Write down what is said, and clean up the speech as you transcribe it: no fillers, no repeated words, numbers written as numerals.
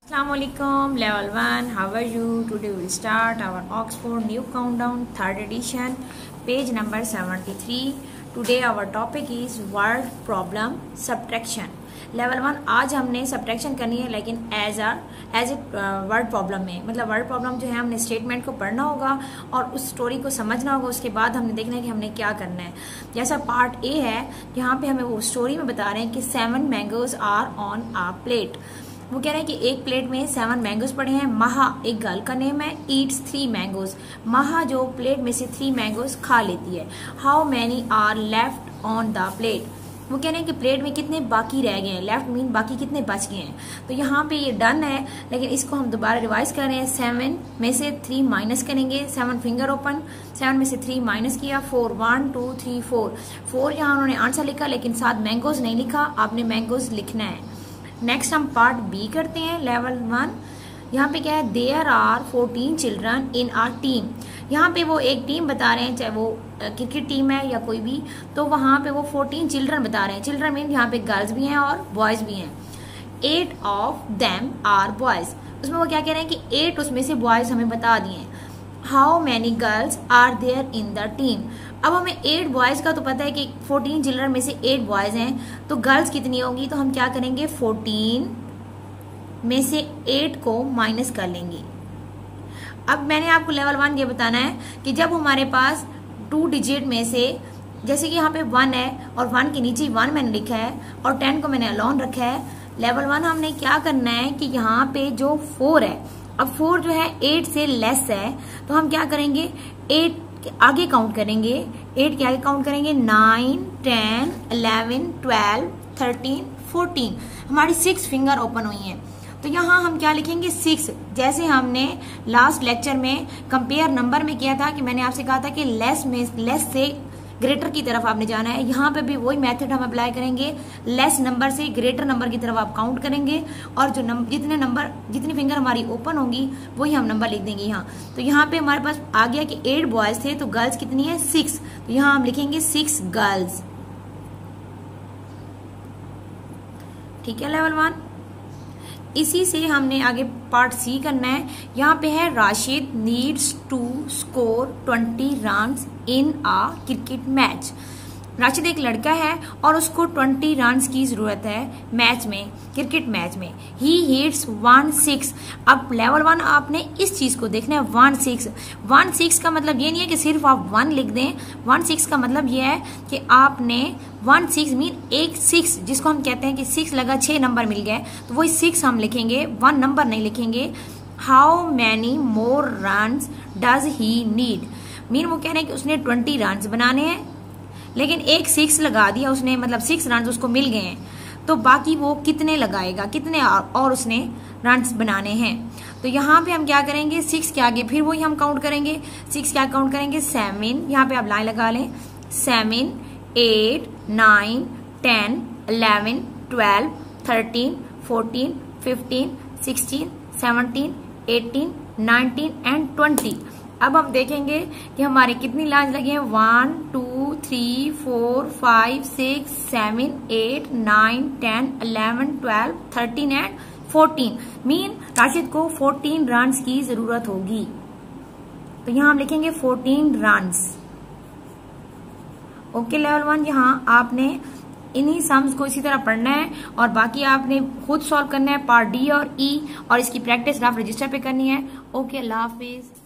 Assalamualaikum, level 1. How are you? Today we will start our Oxford New Countdown 3rd edition, page number 73. Today our topic is word problem subtraction. Level 1 आज हमने subtraction करनी है, लेकिन as a word problem में, मतलब word problem जो है हमने स्टेटमेंट को पढ़ना होगा और उस स्टोरी को समझना होगा। उसके बाद हमने देखना है कि हमने क्या करना है। जैसा पार्ट ए है, यहाँ पे हमें वो स्टोरी में बता रहे हैं कि 7 mangoes are on a plate. वो कह रहे हैं कि एक प्लेट में 7 मैंगोज पड़े हैं। महा एक गर्ल का नेम है, ईट्स 3 मैंगोज। महा जो प्लेट में से 3 मैंगोज खा लेती है। How many are left on the plate. वो कह रहे हैं कि प्लेट में कितने बाकी रह गए हैं। लेफ्ट मीन बाकी कितने बच गए हैं। तो यहाँ पे ये डन है, लेकिन इसको हम दोबारा रिवाइज कर रहे हैं। 7 में से 3 माइनस करेंगे। 7 फिंगर ओपन, 7 में से 3 माइनस किया। 4 1 2 3 4 यहाँ उन्होंने आंसर लिखा, लेकिन साथ मैंगोज नहीं लिखा। आपने मैंगोज लिखना है। नेक्स्ट हम पार्ट बी करते हैं, लेवल 1। यहाँ पे क्या है, there are 14 children in our team. यहाँ पे वो एक टीम बता रहे हैं, चाहे वो क्रिकेट टीम है या कोई भी, तो वहां पे वो 14 चिल्ड्रन बता रहे हैं। चिल्ड्रन मीन यहाँ पे गर्ल्स भी हैं और बॉयज भी हैं। 8 ऑफ देम आर बॉयज। उसमें वो क्या कह रहे हैं कि 8 उसमें से बॉयज हमें बता दिए। How many girls are there in the team. अब हमें 8 बॉयज का तो पता है कि 14 चिल्ड्रन में से 8 बॉयज हैं, तो गर्ल्स कितनी होंगी। तो हम क्या करेंगे, 14 में से 8 को माइनस कर लेंगे। अब मैंने आपको लेवल 1 ये बताना है कि जब हमारे पास 2 डिजिट में से, जैसे कि यहाँ पे 1 है और 1 के नीचे 1 मैंने लिखा है और 10 को मैंने अलोन रखा है। लेवल 1 हमने क्या करना है कि यहाँ पे जो 4 है, अब 4 जो है 8 से लेस है, तो हम क्या करेंगे, 8 के आगे काउंट करेंगे। 8 के आगे काउंट करेंगे 9 10 11 12 13 14। हमारी 6 फिंगर ओपन हुई है, तो यहाँ हम क्या लिखेंगे, 6। जैसे हमने लास्ट लेक्चर में कंपेयर नंबर में किया था कि मैंने आपसे कहा था कि लेस से ग्रेटर की तरफ आपने जाना है। यहाँ पे भी वही मेथड हम अप्लाई करेंगे। लेस नंबर से ग्रेटर नंबर की तरफ आप काउंट करेंगे और जो जितनी फिंगर हमारी ओपन होंगी वही हम नंबर लिख देंगे यहाँ। तो यहाँ पे हमारे पास आ गया कि 8 बॉयज थे, तो गर्ल्स कितनी है, 6। तो यहाँ हम लिखेंगे 6 गर्ल्स। ठीक है लेवल 1। इसी से हमने आगे पार्ट सी करना है। यहाँ पे है, Rashid needs to score 20 runs in a cricket match. Rashid एक लड़का है और उसको 20 रन्स की जरूरत है मैच में, क्रिकेट मैच में। He hits 16। अब लेवल 1 आपने इस चीज को देखना है, 16 का मतलब ये नहीं है कि सिर्फ आप 1 लिख दें। 16 का मतलब ये है कि आपने 16 मीन एक 6, जिसको हम कहते हैं कि 6 लगा 6 नंबर मिल गए, तो वही 6 हम लिखेंगे, 1 नंबर नहीं लिखेंगे। How many more runs does he need. Mean वो कह रहे हैं कि उसने 20 रन्स बनाने हैं, लेकिन एक 6 लगा दिया उसने, मतलब 6 रन्स उसको मिल गए हैं, तो बाकी वो कितने लगाएगा, कितने और उसने रन्स बनाने हैं। तो यहाँ पे हम क्या करेंगे, 6 के आगे फिर वही हम काउंट करेंगे। 6 क्या काउंट करेंगे, 7। यहाँ पे आप लाइन लगा लें, 7 8 9 10 11 12 13 14 15 16 17 18 19 एंड 20। अब हम देखेंगे कि हमारे कितनी लाइन लगी हैं, 1 2 3 4 5 6 7 8 9 10 11 12 13 एंड 14। मीन राशिद को 14 रन्स की जरूरत होगी, तो यहाँ हम लिखेंगे 14 रन्स। ओके लेवल 1, यहाँ आपने इन्हीं सम्स को इसी तरह पढ़ना है और बाकी आपने खुद सॉल्व करना है पार्ट डी और ई, और इसकी प्रैक्टिस रफ रजिस्टर पे करनी है। ओके, अल्लाह हाफिज।